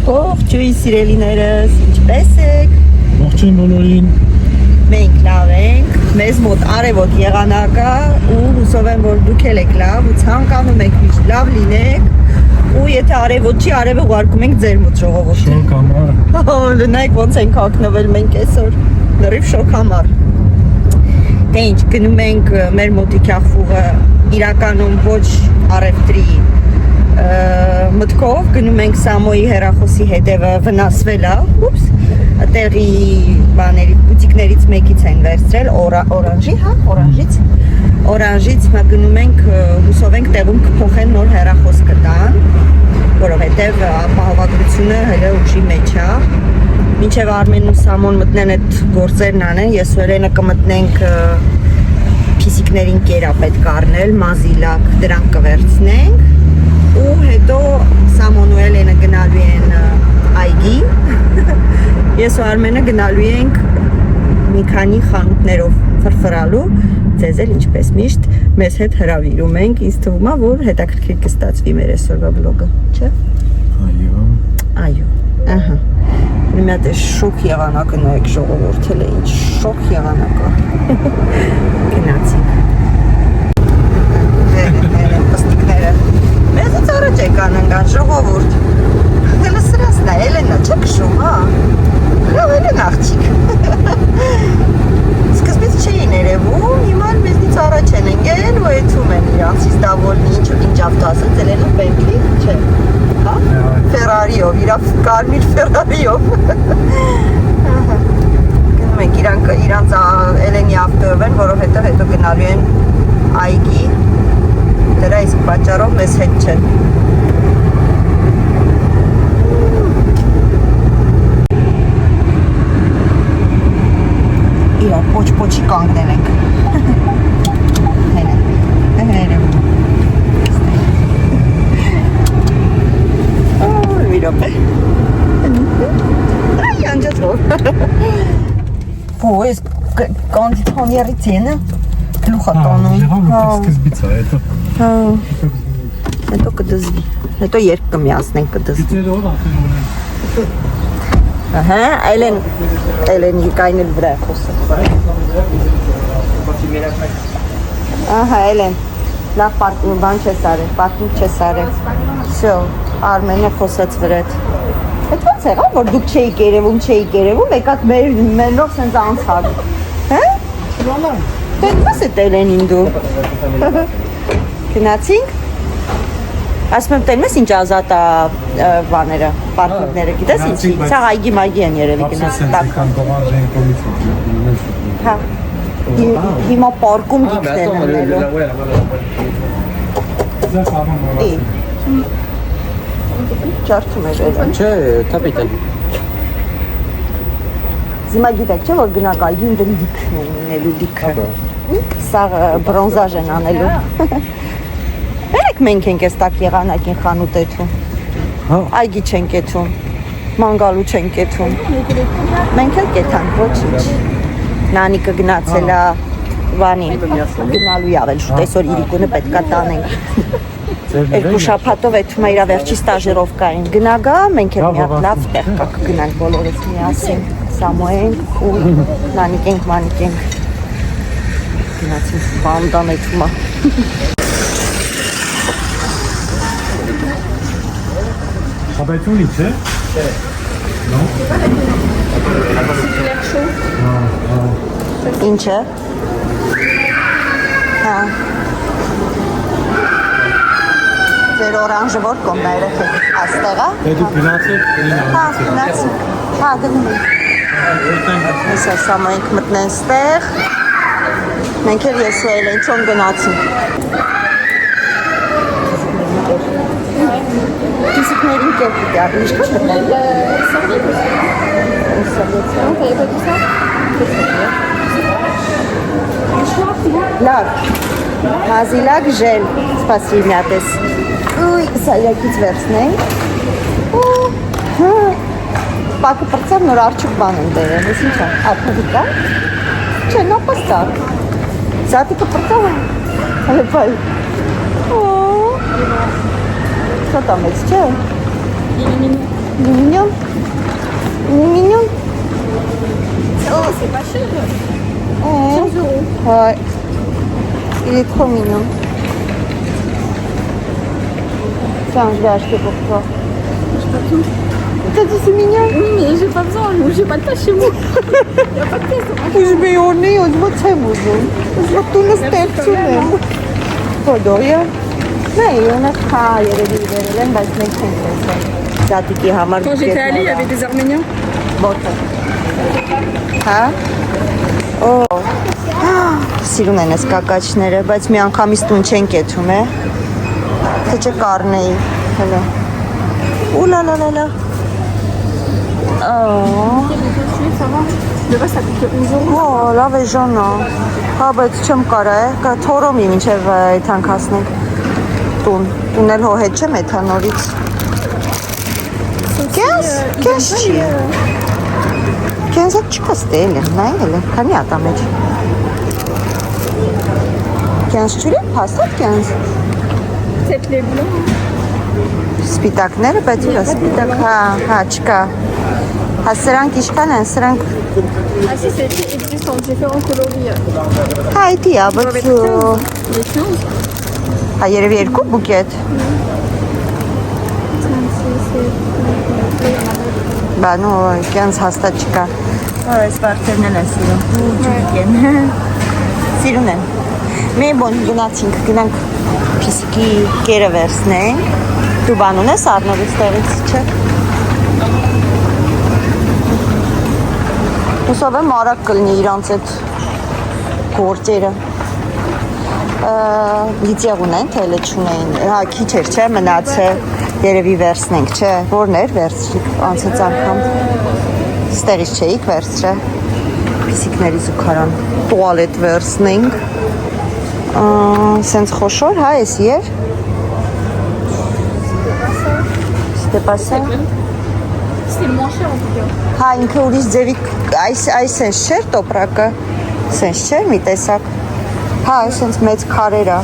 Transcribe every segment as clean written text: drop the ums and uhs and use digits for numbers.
Ողջույն սիրելիներս, ինչպե՞ս եք։ Ողջույն բոլորին։ Մենք լավ ենք, մեզ մոտ արևոտ եղանակ է ու հուսով եմ, որ դուք եք լավ ու ցանկանում եք միշտ լավ լինեք ու եթե արևոտ չի, արևը ուղարկում ենք ձեր մոտ ժողովուրդ։ Շոկ համար։ Լնայք ոնց ենք հագնվել մենք այսօր, լրիվ շոկ համար։ Դե ինչ, գնում ենք մեր մոտիկյա խուղը իրականում ոչ առևտրի մտքով գնում ենք Սամոյի հեռախոսի հետևը վնասվել է, ուպս, տեղի բաների, բուտիկներից մեկից են վերցրել, օրանժի, հա, օրանժից գնում ենք, հուսով ենք տեղում կփոխեն նոր հեռախոս կտան, որովհետև ապահովագրությունը հələ ուժի մեջ է, մինչև Արմենն ու Սամոն մտնեն այդ գործերն անեն, ես ու Էլենը կմտնենք փիսիկներին կերա պետք առնել, մազիլակ, դրանք կվերցնենք ու հետո Սամոն ու Էլենը գնալու են այգի, ես ու Արմենը գնալու ենք մի քանի խանութներով ֆրֆրալու, ձեզ էլ ինչպես միշտ մեզ հետ հրավիրում ենք, ինձ թվում է, որ հետաքրքիր կստացվի մեր այսօրվա վլոգը, չէ՞։ Այո, ահա։ Մի հատ է շոկ եղանակը նայեք ժողովուրդել է, ինչ շոկ եղանակ է։ Գնացինք։ Պստիկները։ Մեզից առաջ եկան ընկան ժողովուրդ։ Հելը սրասն է, Էլենա, չէ կշում, հա։ Լավ Էլեն աղջիկ։ Սկզբից չէին երևում, հիմա մեզնից առաջ են ընկել ու եթում են իրանցից դավորնի ինչ ավտո ասած, Էլենը Բենթլի, չէ։ Հա? Ֆերարիով, կարմիր Ֆերարիով։ Գնում ենք իրանց Էլենի ավտոյով են, որովհետև հետո գնալու են այգի, դրա իսկ պատճառով մեզ հետ չեն։ Իրար, պոչ-պոչի կանգնել ենք։ Հերեմ։ Ay, անջացով։ Ու ես կոնդիցիոների ցենը գլուխա տանում։ Հա, սկզբից է, հետո։ Հա։ Հետո կդզվի։ Հետո երբ կմիացնենք կդզվի։ Գիտեր ո՞ր ախիրում են։ Ահա, Էլենի կայնել վրա խոսը։ Ահա, Էլեն։ Լավ բան չես արել, պարտին չես արել։ Всё, Արմենը խոսեց վրեդ։ Այդ ո՞նց եղավ, որ դուք չէիք երևում, եկաք մենով սենց անցավ։ Հա? Չլանա։ Դե ո՞նց է Էլենին դու։ Գնացինք։ Ասում եմ, տենես ինչ ազատ է բաները, պարտները, գիտես ինչի։ Սա այգի մագի են երևի գնացել։ Հա։ Հիմա պարկում գիքն են անելու։ Ջարդում է Էլեն։ Չէ, կապիտալ։ Հիմա գիտեք չէ, որ գնաք այգին դրի դիքն են ունելու դիքը։ Սա բրոնզաժ են անելու։ Երեք մենք ենք ես տակ եղանակին խանութ եթում։ Այգի չենք եթում, մանգալու չենք եթում։ Մենք էլ կեթանք, ոչինչ։ Նանիկը գնացել է վանին, գնալու ավել շուտ, այսօր իրիկունը պետքա տանենք։ Երկու շաբաթով եթում է իրա վերջի ստաժիրովկային գնագա, մենք էլ մի հատ լավ տեղ կգնանք բոլորս միասին, Սամոյենք ու Նանիկ ենք։ Գնացինք բանդան եթում է։ Խաբայթունի չէ։ Ինչ է։ Հա։ Ձեր օրանժը որ կոմն է երեխեք աստեղ է։ Դե դու գնացեք, Հա, գնացինք։ Հա, գնում ենք։ Հեսա Սամոյենք մտնեն ստեղ։ Մենք էլ ես ու Էլեն չոն գնացինք։ Փիսիկներին կեր պիտի առնի, ինչքան մտնել։ Լավ, մազիլակ ժել, սպասի մի ատես։ Ուй, սայլակից վերցնենք։ Պակը պրծավ նոր արջուկ բան են դերը, ես ինչ է, ատմովիկա։ Չէ, նապաստար։ Զատիկը պրծավ է, հələ պայ։ Շատ ամեց, չէ։ Mignon. Mignon. Oh, c'est pas cher. 15 €. Ouais. Il est trop mignon. Tiens, je vais acheter pour toi. J'ai pas tout. T'as dit c'est mignon? Oui, mais j'ai pas besoin. J'ai pas de place chez moi. Y a pas de place. Je vais au nez, on voit très beau. Je vois tout le step tout même. Podorya. Nei, on a pas, il y avait des verres, բայց մենք չենք տեսել։ Դատիկի համար Quand j'étais allée, il y avait des Arméniens. Ո՞տե։ Հա? Օ։ Սիրուն են այս կակաչները, բայց մի անգամից տուն չեն կեթում, է։ Թե չէ կառնեի։ Հələ։ Ուլալալալա։ Օ։ Ça va. Le reste, ça coûte 11 €. Օ, լավ է ժանա։ Հա, բայց չեմ կարա, կա թորոմի մինչև այդքան հասնենք տուն։ Տուն էլ հո հետ չեմ էթա նորից։ Կես չի։ Կենսը չկստել եմ, նայ հելը, քանի ատա մեջ։ Կենս չուրի, հաստատ կենս։ C'est les blancs. Սպիտակները, բայց ուրա սպիտակ, հա, չկա։ Հա, սրանք իշքան են, սրանք, Ah si, c'est existant, différents coloris. հա, այդի ա, բայց, Les 15. հա, երևի երկու բուկետ։ Բա, նո, կենս հաստատ չկա։ Այս վարդերն են սիրում, ջուկեն, սիրուն են։ Մի բոն գնացինք, գնանք պիսկի կերը վերսնենք, դու բան ունես առնորից տեղից, չէ։ Հուսով եմ արագ կլնի իրանց այդ գործերը։ Լիծեղ ունեն, թե էլը չունեին, հա, քիչ էր, չէ, մնաց է, երևի վերսնենք, չէ, որն էր վերցրիք անցած անգամ, ստեղից չէիք վերցրե, պիսիկների զուքարան, տուալետ վերսնենք, սենց խոշոր, հա, ես եր, C'était pas ça? C'est moins cher en tout cas. Հա, ինքը ուրիշ ձևի, այս սենց չէր տոպրակը, սենց չէր մի տեսակ, հա, սենց մեծ քարեր ա,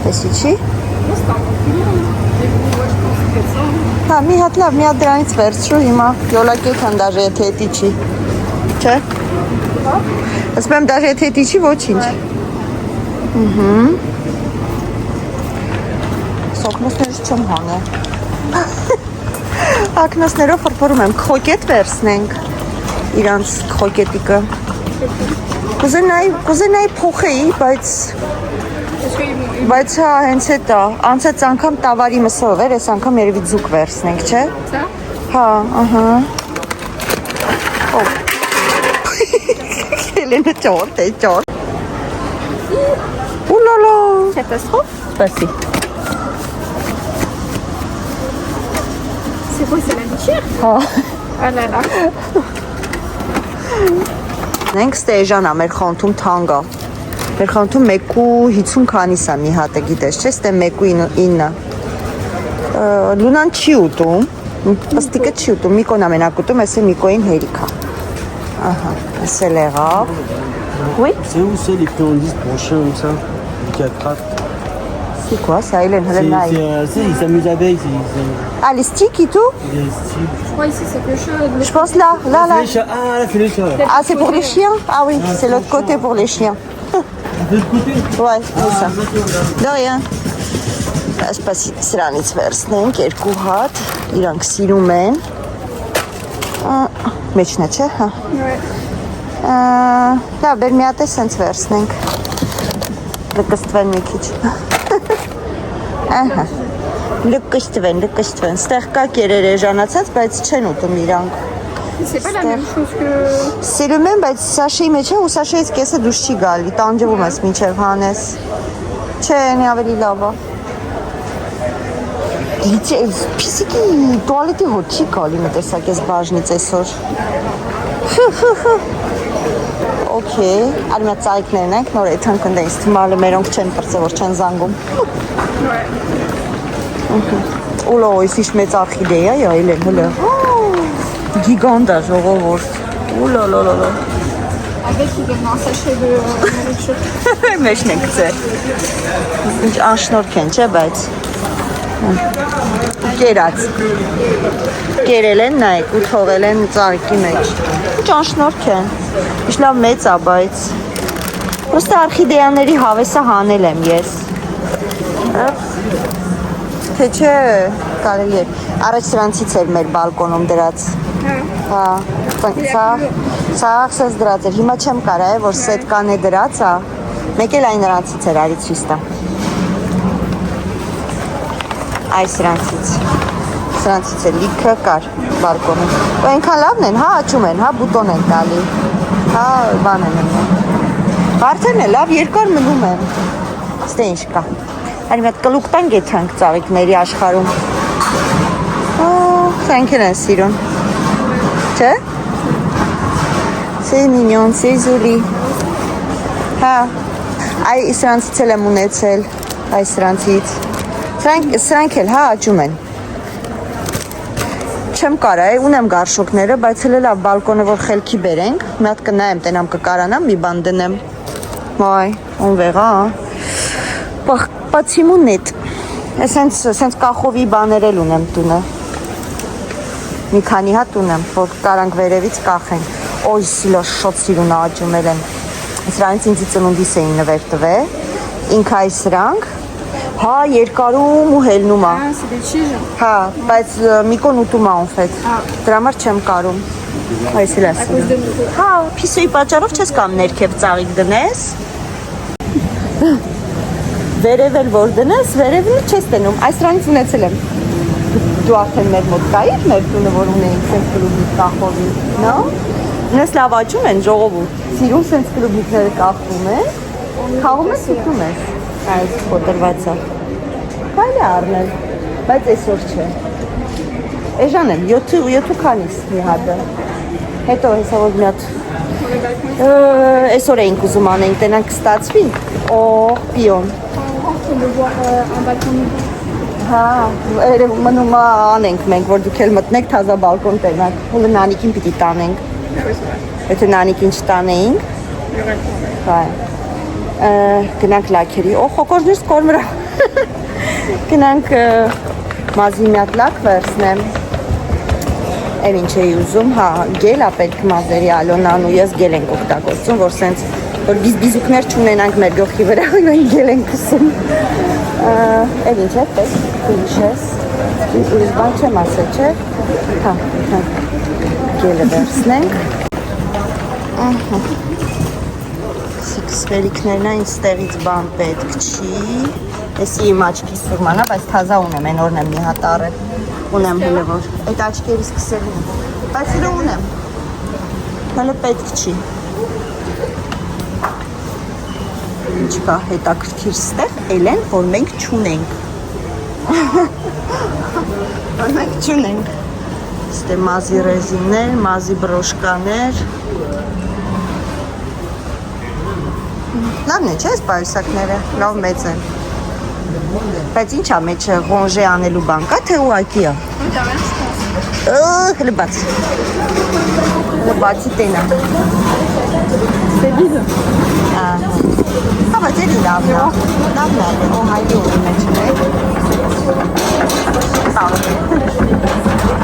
տեսի չի? Non, c'est un peu plus long. Mais bon, moi je pense que ça. Հա, մի հատ լավ, մի հատ դրանից վերցրու հիմա, յոլակետ հան դաժե եթե հետի չի, չէ? Ասում եմ դաժե եթե հետի չի, ոչինչ։ Սոկնոսներս չեմ հանե։ Ակնոսներով պրպորում եմ, քոկետ վերցնենք, իրանց քոկետիկը։ Կուզենայի փոխեի, բայց հա, հենց հետ ա, անցած անգամ տավարի մսով էր, այս անգամ երևի ձուկ վերցնենք, չէ? Ça? Հա, ահա։ Հելենը ճորտ է, ճորտ։ Ուլալա։ Catastrophe. Սպասի։ C'est quoi, c'est la litière? Հա։ Ah là là. Մենք ստեժան ա, մեր խանթում թանկ ա։ Մեր խանթում 1.50 քանիս ա մի հատը, գիտես, չէ, ստե 1.9։ Լունան չի ուտում, պստիկը չի ուտում, Միկոն ամենակ ուտում, ես է Միկոյին հերիք ա։ Ահա, ես էլ եղավ։ Oui? C'est où c'est les friandises pour chien comme ça? Les 4 pattes. C'est quoi ça, Hélène? Ils s'amusent avec. Ah, les sticks et tout? Les styles. Je crois ici c'est que chaud. Je pense là. Les chats. Ah, là, c'est les chats. Ah, c'est pour les chiens? Ah oui, c'est l'autre côté pour les chiens. De l'autre côté? Ouais, c'est ça. De rien. Սպասի սրանից վերցնենք երկու հատ, իրանք սիրում են։ Մեջն է, չէ, հա։ Լավ, բեր մի հատ է սենց վերցնենք։ Լկստվեն մի քիչ։ Ահա։ Լկստվեն, ստեղ կա կերեր է ժանացած, բայց չեն ուտում իրանք։ C'est pas la même chose que. C'est le même, բայց սաշեի մեջ է ու սաշեից կեսը դուշ չի գալի, տանջվում ես մինչև հանես։ Չէ, նի ավելի լավ է։ Պիսիկի տուալետի հոտ չի կալի մի տեսակ ես բաժնից այսօր։ Okay, այլ մի ծայիկներն ենք, նոր էթան կնդեինց թմալը մերոնք չեն պրծե, որ չեն զանգում։ Ուլո, իսիշ մեծ արխիդեյա, այլ են, հլը։ Գիգանտ է ժողովորդ։ Ուլալալալա։ Avec il donne un sachet de nourriture. Մեջն ենք ծեր։ Ինչ անշնորք են, չէ, բայց։ Կերած։ Կերել են, նայեք, ու թողել են ծաղիկի մեջ։ Ճանշնորհք են։ Ինչ լավ մեծ է, բայց Պրոստը արխիդեաների հավեսը հանել եմ ես։ Թե չէ, կարելի է։ Առաջ սրանցից էր մեր բալկոնում դրած։ Հա, սաղ սես դրած էր։ Հիմա չեմ կարա է, որ սետկան է դրած, հա։ Մեկ էլ այն նրանցից էր, արի ցույց տա։ Այս սրանցից է լիքը կար բալկոնում։ Ու այնքան լավն են, հա, աճում են, հա, բուտոն են տալի, հա, բան են են։ Վարդերն է լավ երկար մնում են։ Ստե ինչ կա։ Հարի մի հատ կլուկ տանք եթանք ծաղիկների աշխարհում։ Սրանք են սիրուն։ Չէ։ C'est mignon, c'est joli։ Հա, այ սրանցից էլ եմ ունեցել, այ սրանցից։ Սրանք էլ, հա, աճում են։ Չեմ կարա, ունեմ գարշոկները, բայց հələ լավ բալկոնը որ խելքի բերենք, մի հատ կնայեմ, տենամ կկարանամ, մի բան դնեմ։ Վայ, on verra։ Պացիմունետ։ Սենց կախովի բաներ էլ ունեմ տունը։ Մի քանի հատ ունեմ, որ կարանք վերևից կախենք։ Օй, սիլո շոտ սիրուն աճումել են։ Սրանից ինձի ծնունդիս էին նվեր տվել։ Ինք այ սրանք։ Հա, երկարում ու հելնում է։ Հա, բայց Միկոն ուտում է անֆետ։ Դրա համար չեմ կարում։ Այս էլ ասում։ Հա, փիսոյի պատճառով չես կամ ներքև ծաղիկ դնես։ Վերև էլ որ դնես, վերևն չես տնում։ Այս սրանից ունեցել եմ։ Դու արդեն մեր մոտ կայիր, մեր տունը որ ունեինք սենց կլուբի կախովի, նո։ Նես լավ աճում են ժողովուրդ։ Սիրուն սենց կլուբիկները կախվում են։ Խաղում ես ուտում ես։ Այս կոտրված է։ Կարելի է առնել, բայց այսօր չէ։ Էժան եմ, 7 քանիս մի հատը։ Հետո հեսա որ մի հատ այսօր էինք ուզում անենք, տենանք կստացվի։ Օ, պիոն։ Հա, երևում մնում անենք մենք, որ դուք էլ մտնեք թազա բալկոն տենանք, հուլը նանիկին պիտի տանենք։ Եթե նանիկին չտանեինք։ Հա, գնանք լաքերի, օ, խոկորներս կորմրա։ Գնանք մազի մի հատ լաք վերցնեմ։ Եմ ինչ էի ուզում, հա, գել է պետք մազերի Ալոնան ու ես գել ենք օգտագործում, որ սենց, որ բիզուկներ չունենանք մեր գլխի վրա, մենք գել ենք կսում։ Եմ ինչ է պետք, ինչ ես, ուրիշ բան չեմ ասել, չէ։ Հա, գելը վերցնենք։ Սիքսվերիքներն այն ստեղից բան պետք չի։ Էսի իմ աչքի սուրման է, բայց թազա ունեմ, են օրն եմ մի հատ առել։ Ունեմ հələ որ, այդ աչքերի սկսելին եմ, բայց հələ ունեմ, հələ պետք չի։ Ինչ կա հետաքրքիր ստեղ, էլ են, որ մենք չունենք։ Որ մենք չունենք։ Ստե մազի ռեզիններ, մազի բրոշկաներ։ Լավն է, չէ, այս պայուսակները, լավ մեծ են։ Բայց ինչ է մեջը ռոնժե անելու բան կա, թե ուղակի է։ Հələ բաց։ Հələ բացի տենա։ Սեբիզը։ Հա, բայց էլի լավն է։ Լավն է, օ հայդի ունի մեջը մեկ։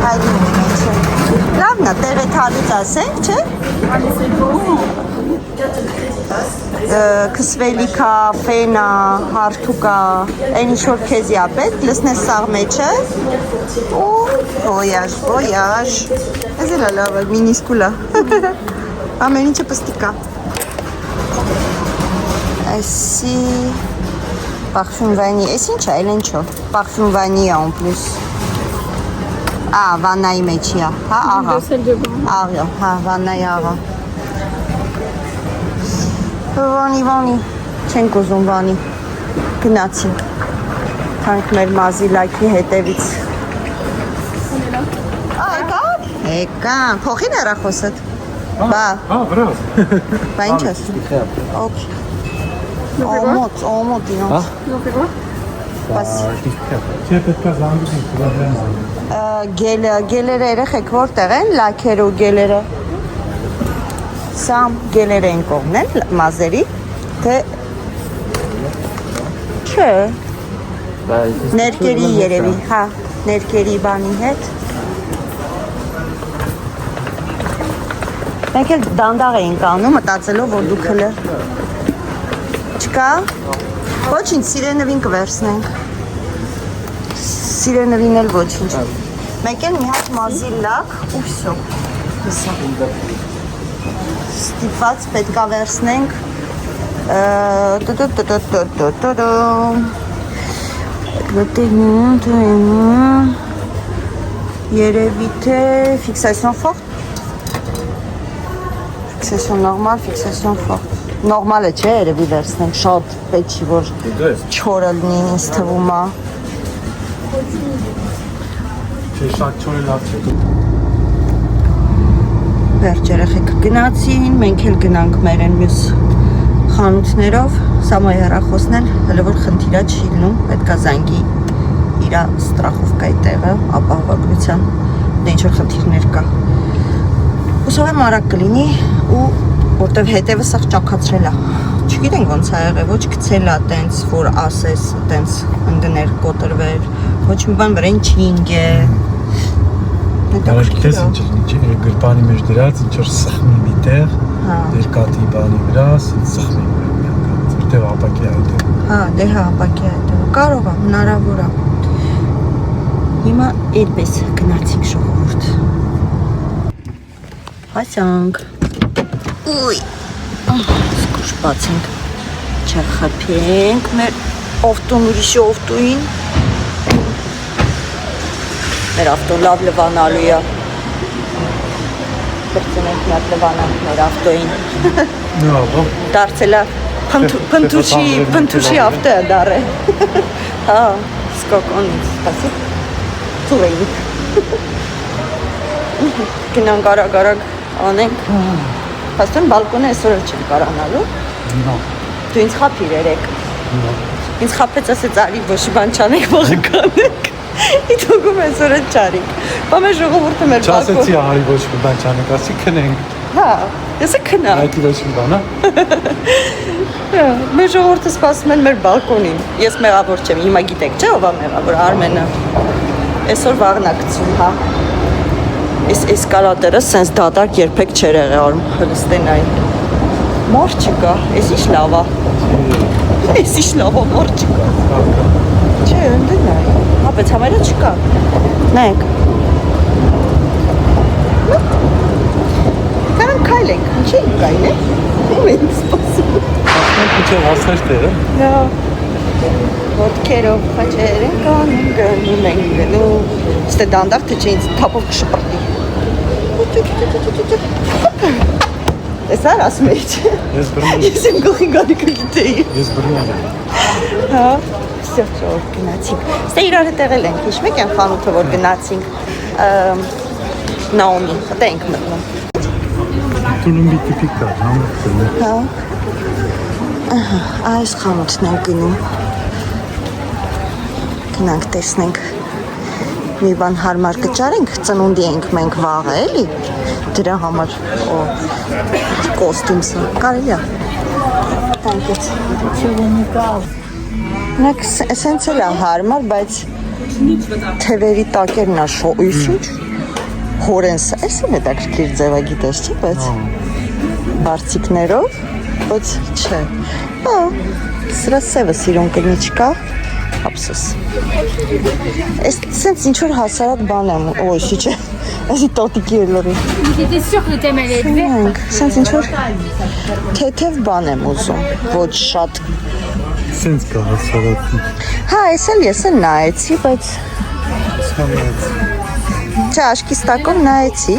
Հայդի ունի մեջը։ Լավն է, տեղը թալուց ասենք, չէ։ Քսվելիքա, ֆենա, հարթուկա, այն ինչ-որ քեզի է պետք, լսնես սաղ մեջը ու ոյաժ, ես էլ լավ է, մինիսկուլա, ամեն ինչը պստիկա, այսի պախշուն վայնի, ես ինչ է, էլ ինչո, պախշուն վայնի է on plus, վաննայի մեջի է, հա, աղա, հա, վաննայի աղա, Վանի, չենք ուզում վանի, գնացի, թանք մեր մազի լայքի հետևից։ Եկան, փոխին հեռախոսըտ, բա, բրավ։ բա ինչ ես, ոք, օմոտ ինոց, Չէ պետք է զանգուշին, գելերը երեխեք որտեղ են, լայքերը ու գելերը, սա գելեր են կողնել մազերի, թե չէ, ներկերի երևի, հա, ներկերի բանի հետ։ Մենք էլ դանդաղ էինք անում, մտածելով, որ դուք հլը չկա։ Ոչինչ, սիրենվին կվերցնենք։ Սիրենվին էլ ոչինչ։ Մենք էլ մի հատ մազի լակ ու վсё։ Հեսա։ Ստիպված պետքա վերցնենք երևի թե ֆիքսացիոն ֆորտ ֆիքսացիոն նորմալ, ֆիքսացիոն ֆորտ նորմալը չէ, երևի վերցնենք շատ պետք չի, որ չորը լինի, ինձ թվում է Չէ, շատ չորը լավ չէ Վերջ երեխեք գնացին, մենք էլ գնանք մեր են մյուս խանութներով, սա մոյ հեռախոսն էլ, հլը որ խնդիրա չի լինում, պետքա զանգի իրա ստրախովկայի տեղը, ապահովագրության, դե ինչ-որ խնդիրներ կա։ Հուսով եմ արագ կլինի ու որտև հետևը սաղ ճակացրել է։ Չգիտենք ոնց է եղել, ոչ գցել է տենց, որ ասես, տենց ընկներ կոտրվեր, ոչ մի բան վրեն չինգ է։ Գիտես ինչ գրպանի մեջ դրած, ինչ որ սխմի մի տեղ, երկաթի բանի վրա, սխմի որտեղ ապակի այդ է։ Հա, դե հա, ապակի այդ է։ Կարող է, հնարավոր է։ Հիմա այդպես գնացինք ժողովուրդ։ Հասանք։ Ուй։ Սկուշ բացենք։ Չխփենք մեր ավտոն ուրիշի ավտոին։ Մեր ավտոն լավ լվանալու է։ Բրծնենք մի հատ լվանանք մեր ավտոին։ Նո, Դարձել է փնթուշի ավտո է դարը։ Հա, սկոկոնից, սպասի։ Թուրեինք։ Գնանք արագ անենք։ Հաստան բալկոնը այսօր չեմ կարանալու։ Դու ինձ խափիր երեք։ Ինձ խափեց ասեց արի ոչի բան չանենք, վաղը կանենք։ Իդոգում այսօր չարինք։ Բա մեր ժողովուրդը մեր բալկոն։ Չասեցի արի ոչ մի բան չանենք, ասի քնենք։ Հա, ես քնա։ Այդի ոչ մի բան, հա։ Մեր ժողովուրդը սպասում են մեր բալկոնին։ Ես մեղավոր չեմ, հիմա գիտեք, չէ՞ ով է մեղավոր, Արմենը։ Այսօր վաղն է գցում, հա։ Այս էսկալատորը սենց դատարկ երբեք չէր եղել, հլստենայի։ Մոր չկա, ես ինչ լավ է։ Ես ինչ լավ է, մոր չկա։ Չէ, ընդդնայ։ Հա, բայց համարը չկա։ Նայեք։ Կարան քայլենք, ինչի ենք կային է։ Ում ենք սպասում։ Ասենք ինչ հասնես տեղը։ Նա ոտքերով խաչեր են գնում ենք գնում։ Ստե դանդաղ թե չէ ինձ թափով կշպրտի։ Ես არ ասում էի չէ։ Ես բռնում Ես իմ գլխի գալիքը գիտեի։ Ես բռնում եմ։ Հա, всё, գնացինք։ Ստե իրար հետ եղել ենք, հիշում եք այն խանութը, որ գնացինք Նաոմի, դա ենք մտնում։ Տուլումբի տիպիկ կա, համը։ Հա։ Ահա, այս խանութն ենք գնում։ Գնանք տեսնենք։ Մի բան հարմար կճարենք, ծնունդի ենք մենք վաղը, էլի։ Դրա համար կոստյումսը կարելի է։ Տանկեց։ Նակ սենց էլ է հարմար, բայց թևերի տակերն է շոյսուչ։ Հորենս, այս էլ է դակրկիր ձևա գիտես, չէ, բայց բարձիկներով, բայց չէ։ Սրա սևը սիրուն կլինի չկա, ապսոս։ Այս սենց ինչ-որ հասարատ բան եմ, ոյշի չէ, այսի տոտիկի է լորի։ J'étais sûre que t'aimais les verts. Սենց ինչ-որ թեթև բան եմ ուզում, ոչ շատ։ Սենց կա հասարակ։ Հա, ես էլ նայեցի, բայց չէ, աշկիս տակով նայեցի։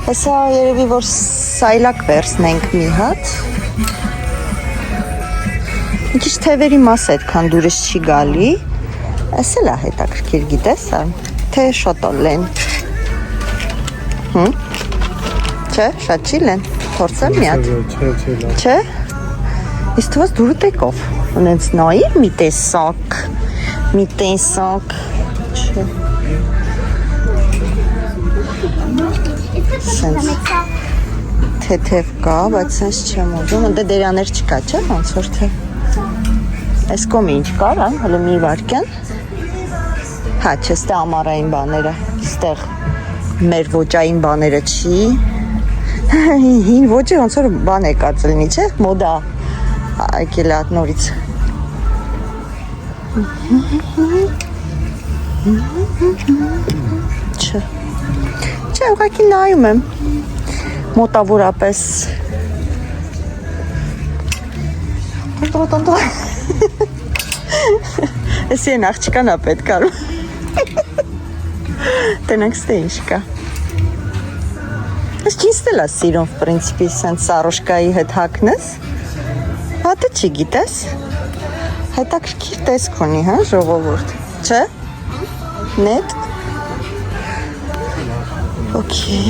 Հեսա երևի, որ սայլակ վերցնենք մի հատ։ Մի քիչ թևերի մասը այդքան դուրս չի գալի։ Այս էլ է հետաքրքիր գիտես, թե շատ լեն։ Չէ, շատ չի լեն։ Փորձեմ մի հատ։ Չէ։ Իսկ թվաց դուրը տեկով։ Ունենց նայի մի տեսակ։ Չէ։ Սենց թեթև կա, բայց սենց չեմ ուզում, դե դերաներ չկա, չէ, ոնց որ թե։ Այս կոմի ինչ կար, հələ մի վարկյան։ Հա, չէ, ստե ամառային բաները, ստեղ մեր ոճային բաները չի, հին ոճը ոնց որ բան է կացլնի, չէ, մոդա եկել է այդ նորից։ Չէ, ուղղակի նայում եմ, մոտավորապես Էսի են աղջկան է պետք արում Տենանք ստե ինչ կա Ես ջինսն էլ է սիրում, в принципе, սենց սարոշկայի հետ հագնես Հատը չի գիտես Հետաքրքիր տեսք ունի, հա, ժողովուրդ Չէ? Նետ? Okay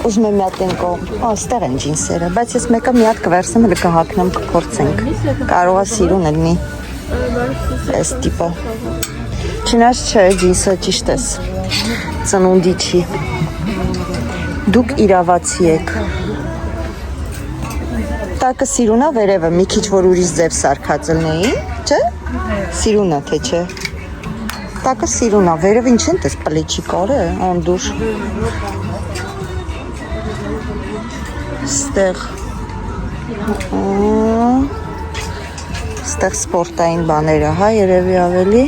Ուզում եմ միատ են կողմ, ստեղ են ջինսերը, բայց ես մեկը միատ կվերսեմ, հլը կհակնեմ կպորցենք, կարող է սիրուն ելնի, ես տիպը, չինած չէ, ջինսը ճիշտ ես, ծնունդի չի, դուք իրավացի եք, տակը սիրունա վերևը, մի քիչ որ ուրիշ ձև սարքած ելնեին, չէ, սիրունա թե չէ, տակը սիրունա, վերև ինչ են տես պլեչի կար է, անդուր, Ստեղ սպորտային բաները, հա, երևի ավելի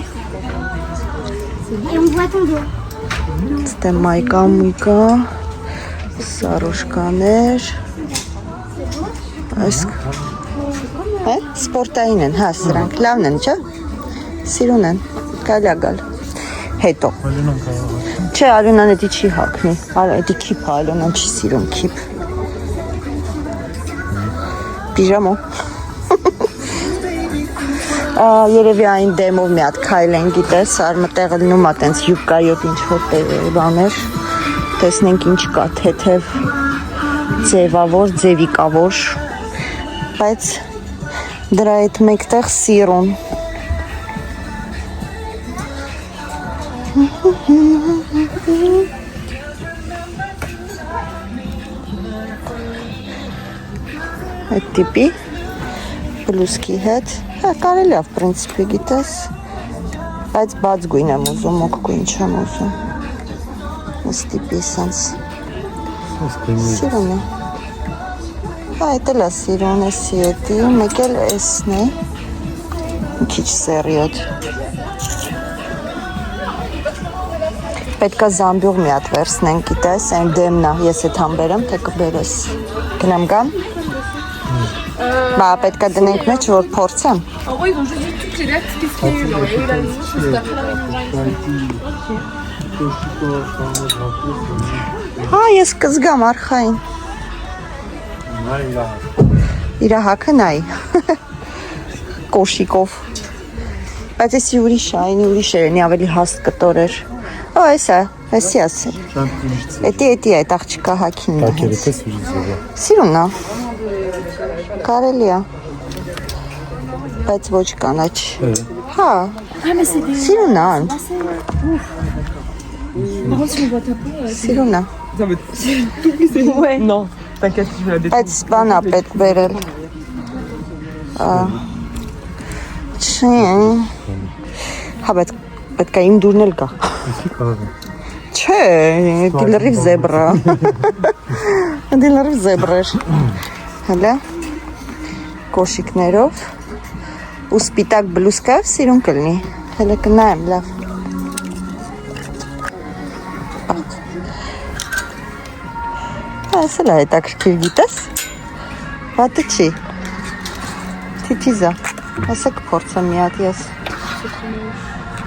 Ստեղ մայկա, սարոշկաներ Այս սպորտային են, հա, սրանք, լավն են, չէ, սիրուն են, գալյագալ Հետո Չէ, Ալյոնան էդի չի հակնի, էդի քիպ, Ալյոնան չի սիրում քիպ Պիժամո Երևի այն դեմով մի հատ քայլ են գիտես, արմտեղը լնում ա տենց յուբկայով ինչ-որ բաներ, տեսնենք ինչ կա, թեթև, ձևավոր, ձևիկավոր, բայց դրա հետ մեկտեղ սիրուն Այդ տիպի բլուսկի հետ, հա կարելի է, в принципе, գիտես, բայց բաց գույն եմ ուզում, մոք գույն չեմ ուզում, այս տիպի սենց, սիրուն է, հա էտ էլ է սիրուն էսի էտի, մեկ էլ էսն է, մի քիչ սերիոտ, պետք է զամբյուղ մի հատ վերցնենք, գիտես, այն դեմնա, ես էտ համբերեմ, թե կբերես, գնեմ գամ, Բա պետք է դնենք մեջ, որ փորձեմ։ Հա, ես կզգամ արխային։ Իրա հակը նայ։ Կոշիկով։ Բայց էսի ուրիշ է, այն ուրիշ էր, նի ավելի հաստ կտոր էր։ Ո, էսա, էսի ասել։ Էտի է, այդ աղջիկա հակին։ Սիրունա։ Կարելի է, բայց ոչ կանաչ, հա, սիրուն ան, սիրուն է, բայց բան է պետք բերել, հա, պետք է իմ դուրն էլ կա, չէ, դիլերիվ զեբրա, դիլերիվ զեբրեր, հələ, կոշիկներով ու սպիտակ բլուսկայով սիրուն կլնի, հələ կնայեմ, լավ, այս էլ է հետաքրքիր գիտես, վատը չի, թիթիզա, ասա կփորձեմ մի հատ ես,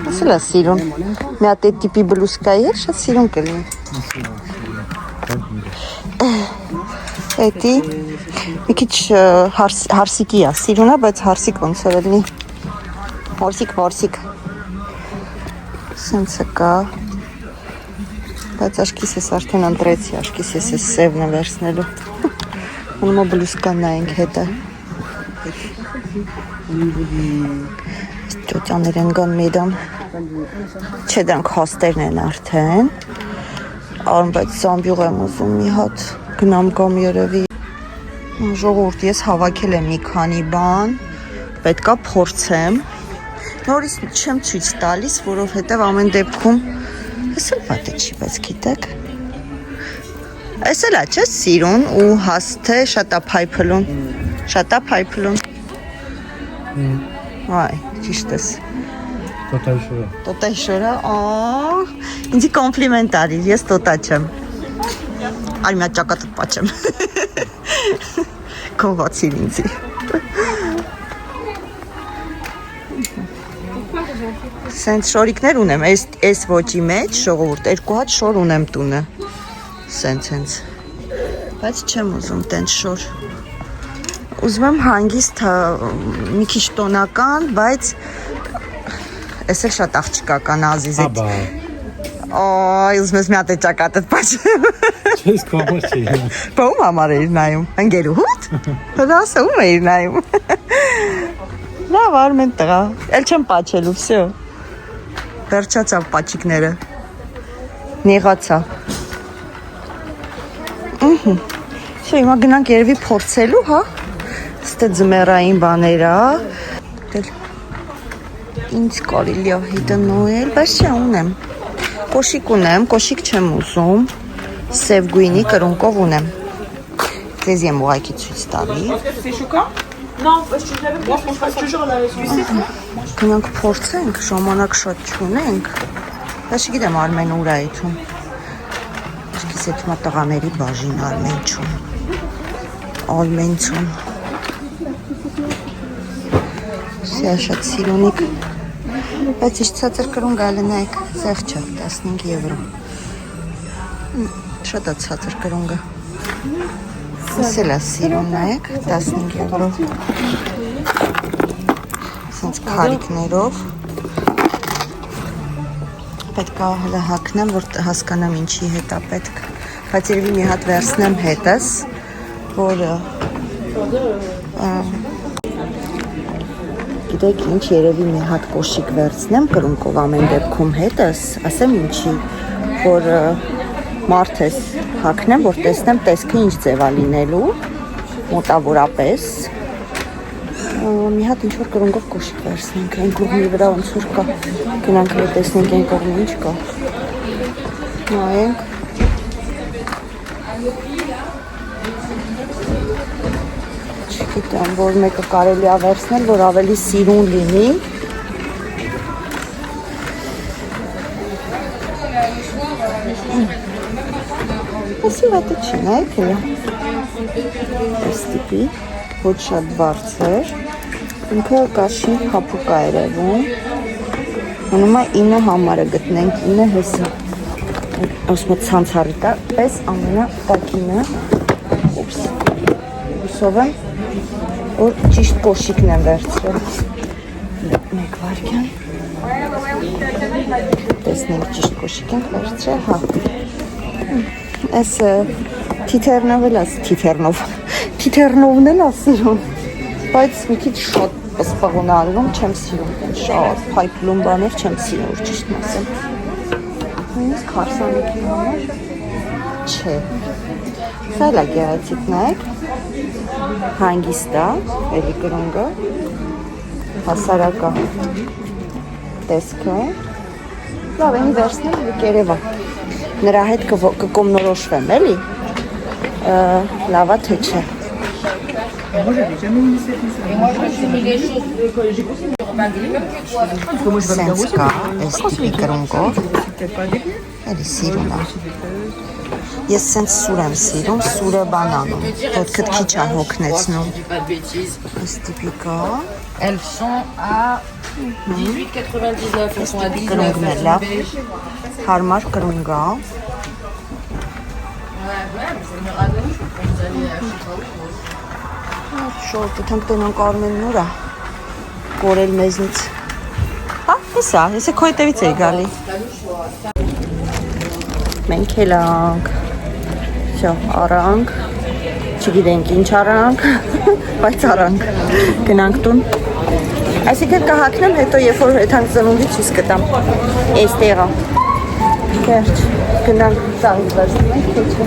այս էլ է սիրուն, մի հատ այդ տիպի բլուսկայի էր, շատ սիրուն կլնի, Էդի մի քիչ հարսիկի է, սիրուն է, բայց հարսիկ ոնց է լինի, որսիկ, սենց է կա, բայց աշկիս ես արդեն ընտրեցի, աշկիս ես սևն է վերցնելու, անումա բլուսկան նայենք հետը, ճոճաներ են գան մեդան, չէ դրանք հաստերն են արդեն, արմ բայց զամբյուղ եմ ուզում մի հատ, գնամ կամ երևի Ժողովուրդ, ես հավաքել եմ մի քանի բան, պետքա փորձեմ, Նորից չեմ ցույց տալիս, որովհետև ամեն դեպքում էս էլ պատը չի, բայց գիտեք։ Էս էլ է, չէ՞, սիրուն ու հասթե շատափայփլուն։ Շատափայփլուն։ Այ, ճիշտ ես։ Տոտայ շորա, ինձի կոմպլիմենտ արիր, ես տոտա չեմ։ Արի մի հատ ճակատդ պաչեմ։ Կողացիր ինձի։ Սենց շորիկներ ունեմ, այս ոճի մեջ, շողովուրդ, 2 հատ շոր ունեմ տունը։ Սենց։ Բայց չեմ ուզում տենց շոր։ Ուզում եմ հանգիստ մի քիչ տոնական, բայց Ես էլ շատ աղջիկական Ազիզից։ Այ, ուզում ես մի հատ ճակատդ պաչեմ։ Չես կողմը չի։ Բա ում համար էիր նայում։ Ընկերուհուդ։ Հրասը ում էիր նայում։ Լավ, Արմեն տղա։ Էլ չեմ պաչելու, վсё։ Վերջացավ պաչիկները։ Նեղացա։ Վсё, հիմա գնանք երևի փորձելու, հա։ Ստե ձմեռային բաներա։ Ինձ կարելի է հետը նոյել, բայց չէ ունեմ։ Կոշիկ ունեմ, կոշիկ չեմ ուզում։ Սև գույնի կրունկով ունեմ։ Ձեզ եմ ուղղակի ցույց տալի։ Գնանք փորձենք, ժամանակ շատ չունենք։ Բայց չգիտեմ Արմեն ուր է այդում։ Իսկ այդ մա տղաների բաժին Արմենչում։ Ալմենցում։ Սա շատ սիրունիկ։ Բայց իշտ ցածր կրունկ ալը նայք, սև չէ, 15 եվրո։ Շատ է ցածր կրունկը։ Սել է սիրուն նայք, 15 եվրո։ Սենց քարիկներով։ Պետք է հլը հակնեմ, որ հասկանամ ինչի հետ է պետք։ Բայց երևի մի հատ վերցնեմ հետս, որ Գիտեք ինչ, երևի մի հատ կոշիկ վերցնեմ կրունկով ամեն դեպքում հետս, ասեմ ինչի, որ մարդ ես հակնեմ, որ տեսնեմ տեսքը ինչ ձև է լինելու, մոտավորապես, մի հատ ինչ-որ կրունկով կոշիկ վերցնենք, այն կողմի վրա ոնց որ կա, գնանք որ տեսնենք այն կողմի ինչ կա, նայենք, Չգիտեմ, որ մեկը կարելի է վերցնել, որ ավելի սիրուն լինի։ Այսի վատը չի, նայեք էլի։ Այս տիպի, ոչ շատ բարձր։ Ինքը կաշին հապուկ է երևում։ Մնում է 9 համարը գտնենք, 9 հեսը։ Ասում է ցանցառիտա, պես ամենատակինը։ Ուպս։ Հուսով եմ, որ ճիշտ կոշիկն եմ վերցրել։ Մեկ վարկյան։ Տեսնենք ճիշտ կոշիկ ենք վերցրել, հա։ Այս թիթեռնովն էլ ասիրում, բայց մի քիչ շատ պսպղուն ալնում, չեմ սիրում, շատ փայփլուն բաներ չեմ սիրում, որ ճիշտ ասեմ։ Նույնիսկ հարսանիքի համար չէ։ Սա էլ է գեղեցիկ նայեք։ Հանգիստ է, էլի կրունկը, հասարակ է տեսքը, լավ են վերցնեմ կերևա, նրա հետ կկոմնորոշվեմ, էլի, լավա թե չէ։ Սենց կա, այս տիպի կրունկով, էլի սիրուն է։ Ես սենց սուր եմ սիրում, սուրը բան անում, ոտքդ քիչ է հոգնեցնում։ Այս տիպի կա։ Elles sont à 18,99. Elles sont à 19. Հարմար կրունկ է։ Շորտ, ութենք տնանք Արմենն ուր է, կորել մեզնից։ Հա, հեսա, հեսը քո հետևից էի գալի։ Մենք էլ անք, շո, արանք, չգիտենք ինչ արանք, բայց արանք, գնանք տուն։ Այսիքն կհակնեմ, հետո երբ որ հետանք ծնունդի ցույց կտամ, այս տեղը։ Կերջ, գնանք ծաղից վերցնում ենք, թե չէ։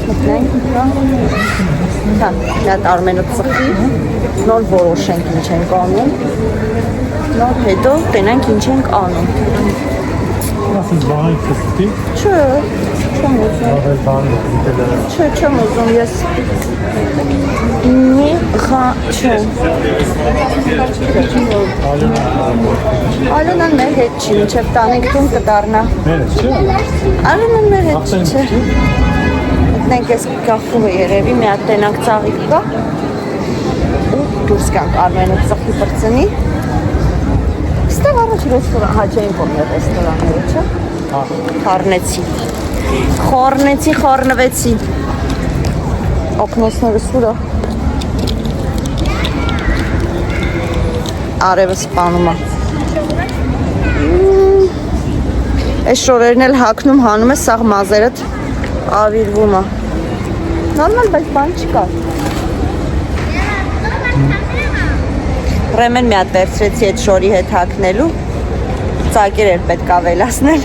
մտնենք, հա, նատ Արմենը ծխի, նոր որոշենք ինչ ենք անում, նոր հետո տենանք ինչ ենք անում։ Ասենց բաղանք կստի։ Չէ, չեմ ուզում։ Ավել բան Չէ, չեմ ուզում, ես մի չեմ։ Ալոնան մեր հետ չի, մինչև տանենք տուն կդառնա։ Մեր է, չէ։ Ալոնան մեր հետ չէ։ Մտնենք ես կախումը երևի, մի հատ տենանք ծաղիկ կա ու դուրս կանք Արմենը ծխի պրծնի։ Ստեղ առաջ ռեստորան, հաճային կողմի ռեստորանները, չէ։ Խորնվեցի։ Օկնոսները սուրը։ Արևը սպանում է։ Այս շորերն էլ հագնում հանում է, սաղ մազերդ ավիրվում է։ Նորմալ, բայց բան չկա։ Ռեմեն մի հատ վերցրեցի այդ շորի հետ հագնելու, ծակեր էր պետք ավելացնել։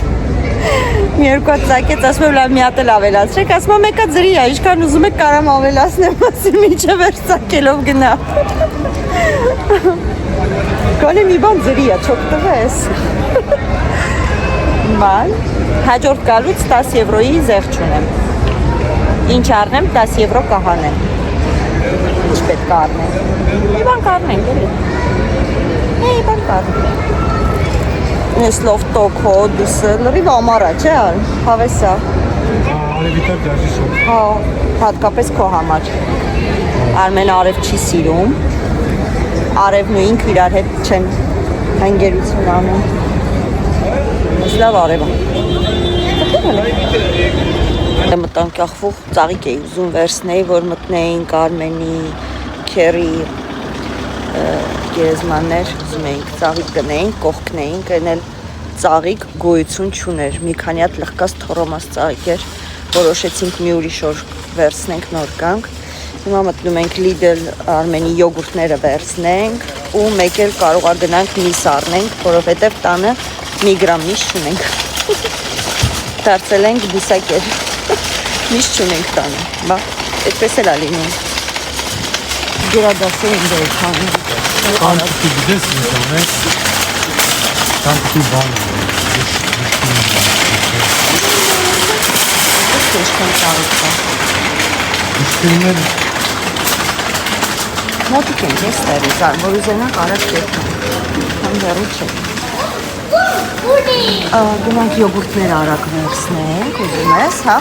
Մի երկու հատ ծակեց, ասում եմ լավ մի հատ էլ ավելացրեք, ասում եմ մեկա ձրի է, ինչքան ուզում եք կարամ ավելացնեմ, ասում մինչև էր ծակելով գնա։ Գոնե մի բան ձրի է, չօգտվես։ Բան, հաջորդ գալուց 10 եվրոյի զեղ չունեմ։ Ինչ առնեմ, 10 եվրո կահանեմ։ Ինչ պետք է առնեմ։ Մի բան կառնենք, էլի։ Մի բան կառնենք։ Նեսլով տոքո, դուսը, լրիվ ամարա, չէ, հավեսա։ Արևիտար դաժի շոր։ Հա, հատկապես քո համար։ Արմենը արև չի սիրում։ Արևն ու ինքը իրար հետ չեն հանգերություն անում։ Ես լավ արևը։ Մտանք ախվող ծաղիկ էի ուզում վերցնեի, որ մտնեինք Արմենի, Քերի, գերեզմաններ, ուզում էինք ծաղիկ գնեինք, կողքնեինք, այն էլ ծաղիկ գոյություն չուներ, մի քանի հատ լղկած թորոմաս ծաղիկ էր, որոշեցինք մի ուրիշ օր վերցնենք նոր կանք, հիմա մտնում ենք Lidl Արմենի յոգուրտները վերցնենք ու մեկ էլ կարող է գնանք միս առնենք, որովհետև տանը մի գրամ միս չունենք, դարձել ենք բուսակեր, միս չունենք տանը, բա, այդպես էլ է լինում, գերադասել են դեր քանի Կանտի գիտես ինչ անես, կանտի բան է, Ինչքան ծաղիկ կա։ Իշկերներ Մոտիկ ենք ես տերից, որ ուզենանք առաջ կետնանք, համ հեռու չէ։ Գնանք յոգուրտներ արագ վերցնենք, ուզում ես, հա։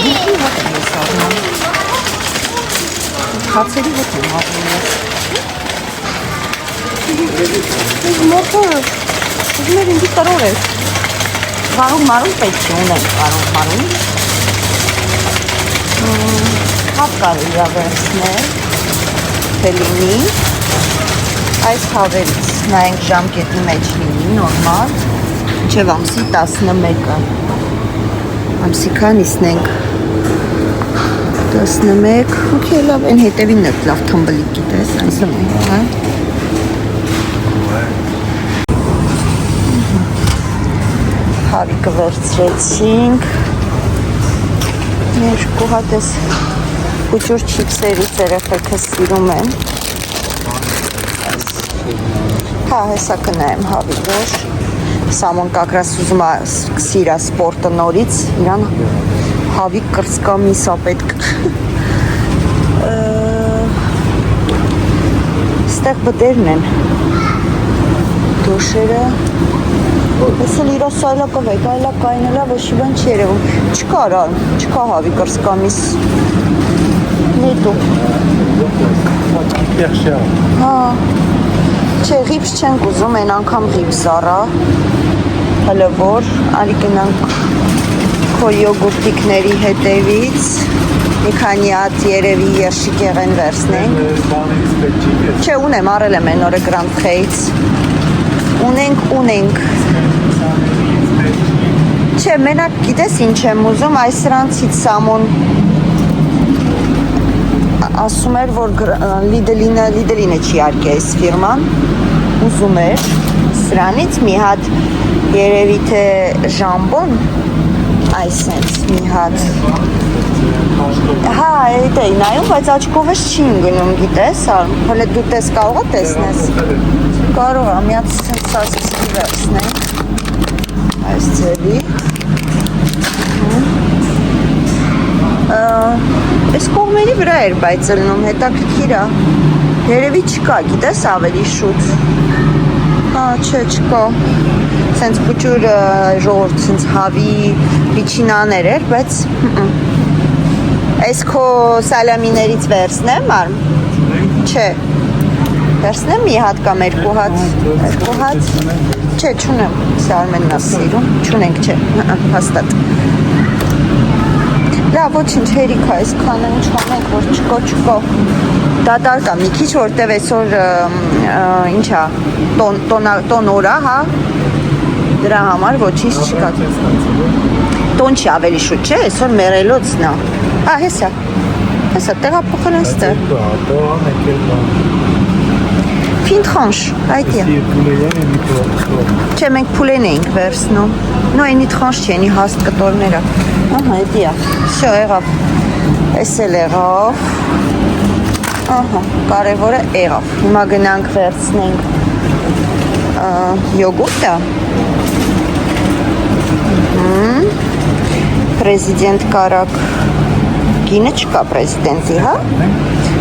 Դիքի հոտ եմ ես առնում։ Խացերի հոտ եմ առնում ես։ Մոտոր, ուզում էր ինձի տրոր ես։ Վարում մարում պետք չի ունենք վարում մարում։ Հավ կարելի է վերցնել, թելինի, այս հավերից նայենք ժամկետի մեջ լինի, նորմալ, մինչև ամսի 11-ը, ամսի քանիսն ենք, 11, ոքի լավ, են հետևին նետ լավ թմբլիկ գիտես, այսմ ենք, հա։ Հավիկը վերցրեցինք, երկու հատ ես ուջուր չիպսերից երեխեքը սիրում են, հա հեսա կնայեմ հավիկոր, Սամոն կակրաս ուզում սիրա սպորտը նորից, իրան հավիկ կրսկա միսա պետք, ստեղ բդերն են, դոշերը, Ես էլ իրա սայլա կվեք, այլա կայնելա ոչի բան չի երևում, չկա հավի կրսկամիս, նետու, հա, չէ, ղիպս չենք ուզում, են անգամ ղիպս առա, հլը որ, ալի կնանք քո յոգուրտիկների հետևից, մի քանի հատ երևի երշիկ եղեն վերցնենք, չէ, ունեմ, առել եմ են օրը Grand Prix-ից, ունենք, Չէ, մենակ գիտես ինչ եմ ուզում, այս սրանցից Սամոն ասում էր, որ Lidl-ինը չի արկե այս ֆիրման, ուզում էր սրանից մի հատ երևի թե ժամբոն, Այսենց մի հատ։ Հա, այդ էի նայում, բայց աչքով ես չի ընկնում, գիտես, հələ դու կարող ես տեսնես։ Կարող եմ մի հատ սենց սասիսկի վերցնենք։ Այս ձևի։ Այս կողմերի վրա էր բայց ելնում, հետաքրքիր է։ Երևի չկա, գիտես, ավելի շուտ։ Հա, չկա։ Սենց փուճուր ժողովուրդ, սենց հավի լիչինաներ էր, բայց այս քո սալամիներից վերցնեմ, արմ։ Չէ։ Վերցնեմ մի հատ կամ երկու հատ։ Չէ, չունեմ, սա Արմենն է սիրում, չունենք, չէ, հաստատ։ Լավ, ոչինչ, հերիք է, այսքան ինչ անենք, որ չկա։ Դատարկ է մի քիչ, որտև այսօր ինչ է, տոն օրա, հա, դրա համար ոչինչ չկա։ Տոն չի ավելի շուտ, չէ, այսօր մերելոցն է։ Ա, հեսա, տեղափոխել են ստեղ։ Ֆինտխանշ, այդ է։ Չէ, մենք փուլեն էինք վերցնում։ Նո, այնի թխանշ չի, այնի հաստ կտորները։ Ահա, այդ է։ Շո, եղավ։ Այս էլ եղավ։ Ահա, կարևորը եղավ։ Հիմա գնանք վերցնենք յոգուրտը։ Պրեզիդենտ կարակ։ Գինը չկա պրեզիդենտի, հա։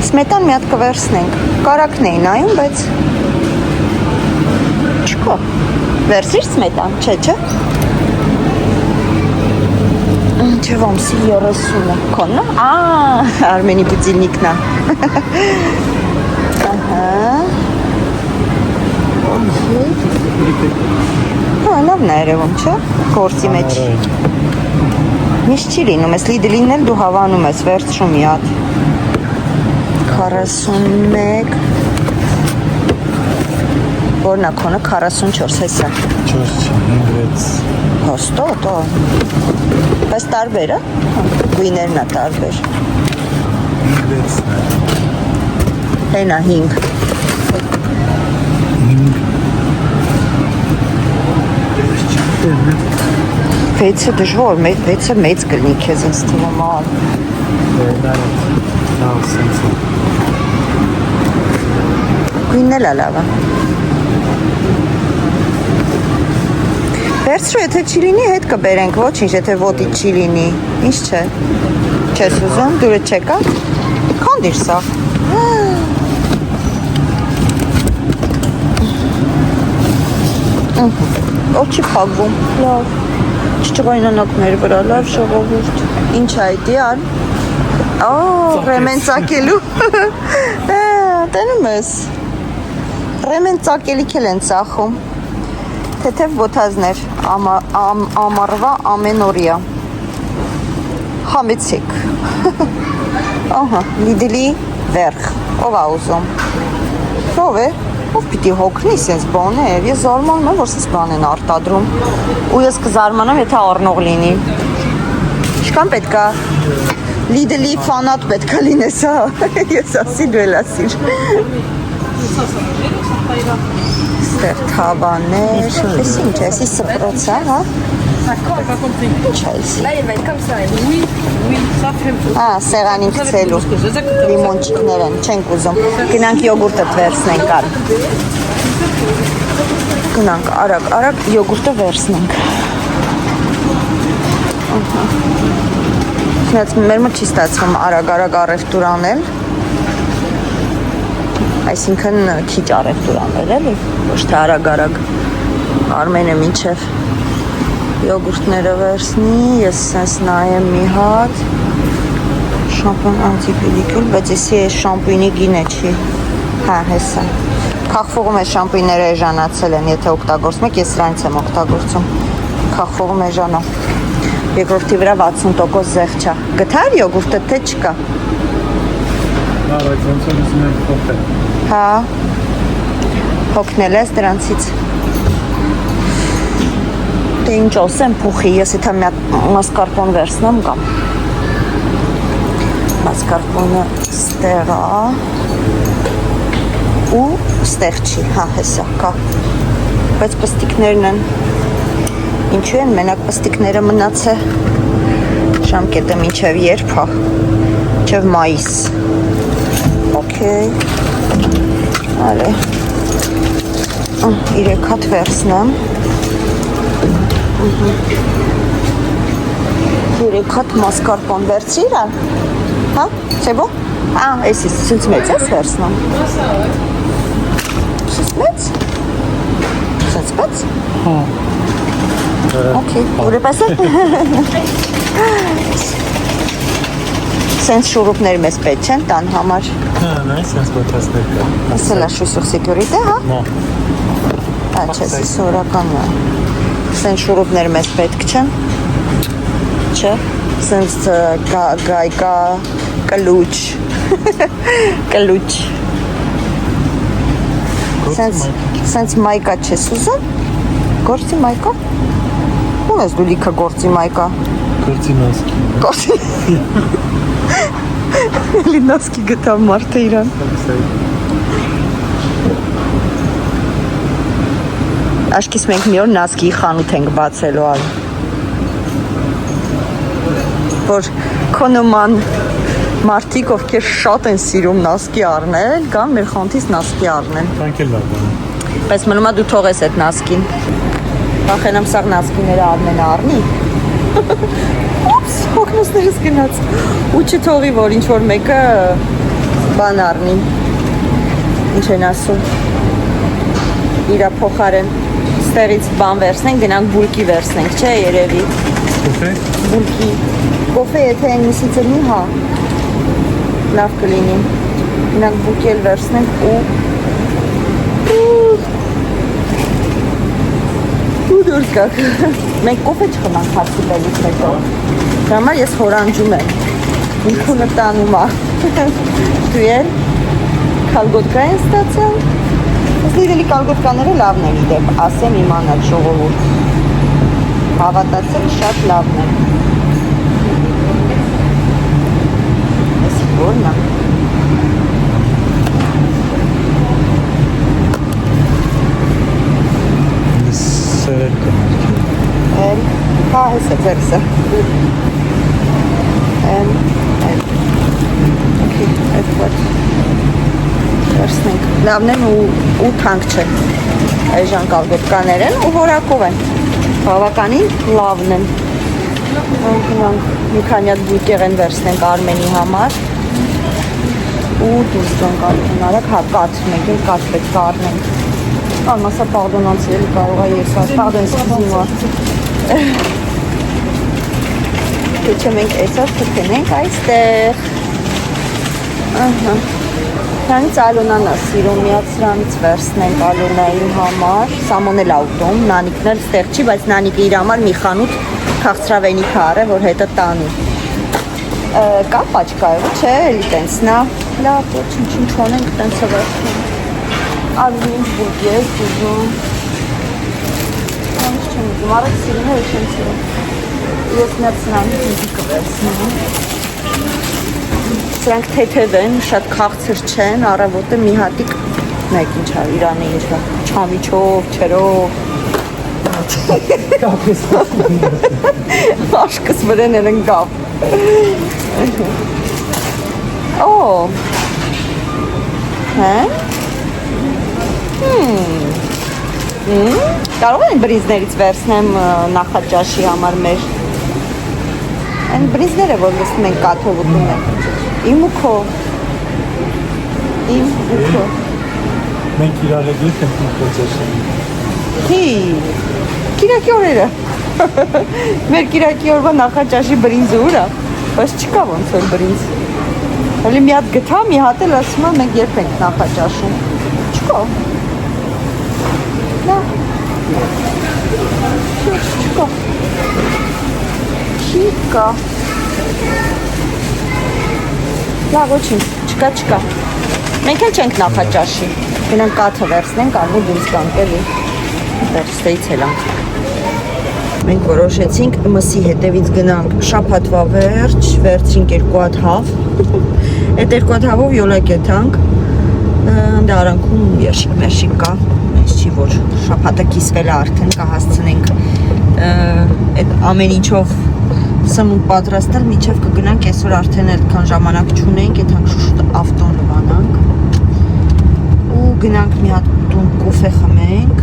Սմետան մի հատ կվերցնենք։ Կարակն էի նայում, բայց չկա։ Վերցրիր սմետան, չէ։ Չէ, ոմսի 30-ը, կոննա։ Արմենի բուդիլնիկն է։ Ահա։ Հա, լավն է երևում, չէ, գործի մեջ։ Միշտ չի լինում, ես լիդլինն էլ դու հավանում ես, վերցրում մի հատ։ 41 Որն է քոնը 44 հեսա։ 4 Հաստատ, բայց տարբեր է, գույներն է տարբեր։ Հենա 5 Վեցը դժվոր, վեցը մեծ կլնի քեզ ինձ թվում ալ։ Գույնն էլ է լավը։ Վերցրու, եթե չի լինի, հետ կբերենք, ոչինչ, եթե ոտի չի լինի, ինչ չէ։ Չես ուզում, դուրը չեկա։ Քանդիր սա։ Ով չի փակվում, լավ։ Չճղայնանակ մեր վրա, լավ ժողովուրդ։ Ինչ այդի ան։ Ռեմեն ծակելու։ Տենում ես։ Ռեմեն ծակելիք էլ են ծախում։ Թեթև ոտազներ, ամարվա ամենօրյա։ Համեցեք։ Ահա, լիդլի վերխ, ով է ուզում։ Ով է, ով պիտի հոգնի սենց բան է, ես զարմանում եմ, որ սենց բան են արտադրում։ Ու ես կզարմանամ, եթե առնող լինի։ Շքան պետք է, լիդլի ֆանատ պետք է լինես, հա, ես ասի, դու էլ ասիր։ Ստեղ թավաներ, ես ինչ է, եսի սպրոց է, հա։ Ինչ է եսի։ Սեղանին կցելու, լիմոնչիկներ են, չենք ուզում։ Գնանք յոգուրտը վերցնենք ար։ Գնանք, արագ յոգուրտը վերցնենք։ Մեր մոտ չի ստացվում արագ առևտուր անել։ Այսինքն քիչ առևտուր անել էլի, ոչ թե արագ Արմենը մինչև յոգուրտները վերցնի, ես սենց նայեմ մի հատ շամպուն անտիպիլիկուլ, բայց եսի է շամպույնի գինը չի, հա, հեսա կախվողում է շամպույները էժանացել են, եթե օգտագործում եք, ես սրանից եմ օգտագործում կախվողում էժանա երկրորդի վրա 60% զեղ չա գտար յոգուրտը, թե չկա հա հոգնել ես դրանցից Դե ինչ ասեմ փուխի, ես եթե մի հատ մասկարպոն վերցնեմ կամ մասկարպոնը ստեղ է ու ստեղ չի, հա հեսա կա բայց պստիկներն են ինչու են մենակ պստիկները մնաց է Ժամկետը մինչև երբ է։ Մինչև մայիս։ Okay։ Արե։ 3 հատ վերցնեմ։ 3 հատ մասկարպոն վերցրիր, հա, չէ՞ բո։ Էսի ցույց մեծ ես վերցնում։ Ցույց մեծ։ Ցույց մեծ։ Հա։ Okay, ուրեմն Սենց շուրուպներ մեզ պետք չեն տան համար։ Հա, նայ, սենց բոթասներ կա։ C'est la chaussure sécurité, հա։ Նո։ Չէ, սորական է։ Սենց շուրուպներ մեզ պետք չեն։ Չէ, սենց գայկա կլուչ։ Կլուչ։ Սենց մայկա չես ուզում։ Գործի մայկա։ Ո՞ւմ ես դու լիքը գործի մայկա։ Գործի նոսկի։ Գործի։ Լինոսկի գտավ մարդը իրան։ Աշկիս մենք մի օր նասկի խանութ ենք բացելու ալ։ Որ քոնոման մարդիկ, ովքեր շատ են սիրում նասկի առնել, կամ մեր խանութից նասկի առնեն։ Frank էլ լավ է։ Բայց մնում է դու թողես այդ նասկին։ Վախենամ սաղ նասկիները ամենը առնի։ Օպս, հոգնոսներս գնաց։ Ու չթողի, որ ինչ-որ մեկը բան առնի։ Ինչ են ասում։ Իրա փոխարեն ստեղից բան վերցնենք, գնանք բուլկի վերցնենք, չէ, երևի։ Կոֆե։ Բուլկի։ Կոֆե եթե են միսից լինի, հա։ Լավ կլինի։ Գնանք բուլկի էլ վերցնենք ու դուրս գաք։ Մենք կոֆե չխմանք հացիպելուց հետո։ Դրա համար ես հորանջում եմ։ Իմ քունը տանում է։ Դու էլ կալգոտկա են ստացել։ Ես լիրելի կալգոտկաները լավն են իդեպ, ասեմ իմանալ ժողովուրդ։ Հավատացել շատ լավն են։ Ես որն եմ։ Սերել կա։ Հա, հես է ձերսը։ Okay, այդ ոտ։ Վերցնենք։ Լավն են ու թանկ չեն։ Այժան կալգոտկաներ են ու որակով են։ Բավականին լավն են։ Գնանք մի քանի հատ բուկեղեն վերցնենք Արմենի համար։ Ու դուրս գանք արդեն արագ, հա, կաթ, մենք էլ կաթ պետք է առնենք։ Almasa pardon անցել կարող է երկար, pardon excusez-moi։ Թե մենք այսօր կգնենք այստեղ։ Ահա։ Դրանից Ալոնան է սիրում, միած սրանից վերցնենք Ալոնային համար։ Սամոն էլ ավտոմ, Նանիկն էլ ստեղ չի, բայց Նանիկը իր համար մի խանութ քաղցրավենիք արել, որ հետը տանի։ Կա պաչկայով, չէ, էլի տենց նա։ Լավ, ոչինչ չունենք, տենց է վերցնենք։ Ալին բուլկի ես ուզում։ Անց չեմ ուզում, առեք սիրում է, չեմ սիրում։ Ես նետ սրանից ինձի կվերցնում։ Սրանք թեթև են, շատ քաղցր չեն, առավոտը մի հատիկ մեկ ինչ է, իրանի ինչա, չամիչով, չերով։ Աշկս վրեն են ընկավ։ Օ, հե? Կարող են բրիզներից վերցնեմ նախաճաշի համար մեր այն բրիզները, որ լսում ենք կաթով ուտում ենք իմ ու քո Մենք իրար հետ ետ ենք նախաճաշում Հի, կիրակի օրերը մեր կիրակի օրվա նախաճաշի բրինզը ուր է, բայց չկա ոնց որ բրինզ հələ մի հատ գտա, մի հատ էլ ասում եմ մենք երբ ենք նախաճաշում չկա Նա Չկա Լավ, ոչինչ, չկա Մենք էլ չենք նախաճաշի Գնանք կաթը վերցնենք, արմու դուրս գանք էլի Ստեից էլ անք Մենք որոշեցինք մսի հետևից գնանք շաբաթվա վերջ, վերցրինք 2 հատ հավ Այդ 2 հատ հավով յոլա կետանք Դա արանքում երշիկ մերշիկ կա Այս չի որ շաբաթը կիսվել է արդեն կհասցնենք Այդ ամեն ինչով սնունդ պատրաստել, միջև կգնանք այսօր արդեն այդքան ժամանակ չունենք, այդքան շուտ ավտոն լվանանք ու գնանք մի հատ տուն կոֆե խմենք,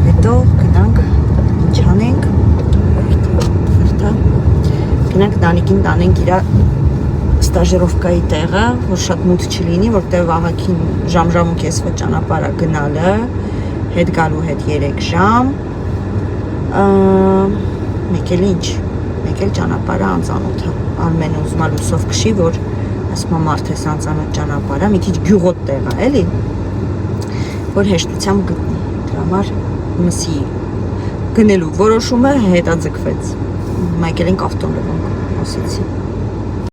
հետո գնանք ինչ անենք, գնանք Դանիկին տանենք իր ստաժերովկայի տեղը, որ շատ մութ չլինի, որտեղ աղաքին ժամ-ժամու կեսվա ճանապարհա գնալը, հետ գալու հետ 3 ժամ, մեկ էլ ինչ, մեկ էլ ճանապարհը անծանոթը, Արմենը ուզում է լուսով քշի, որ ասում է մարդ ես անծանոթ ճանապարհը, մի քիչ գյուղոտ տեղ է, էլի, որ հեշտությամբ գտնի, դրա համար մսի գնելու որոշումը հետաձգվեց, մեկ էլ ենք ավտոն լվանք, ասեցի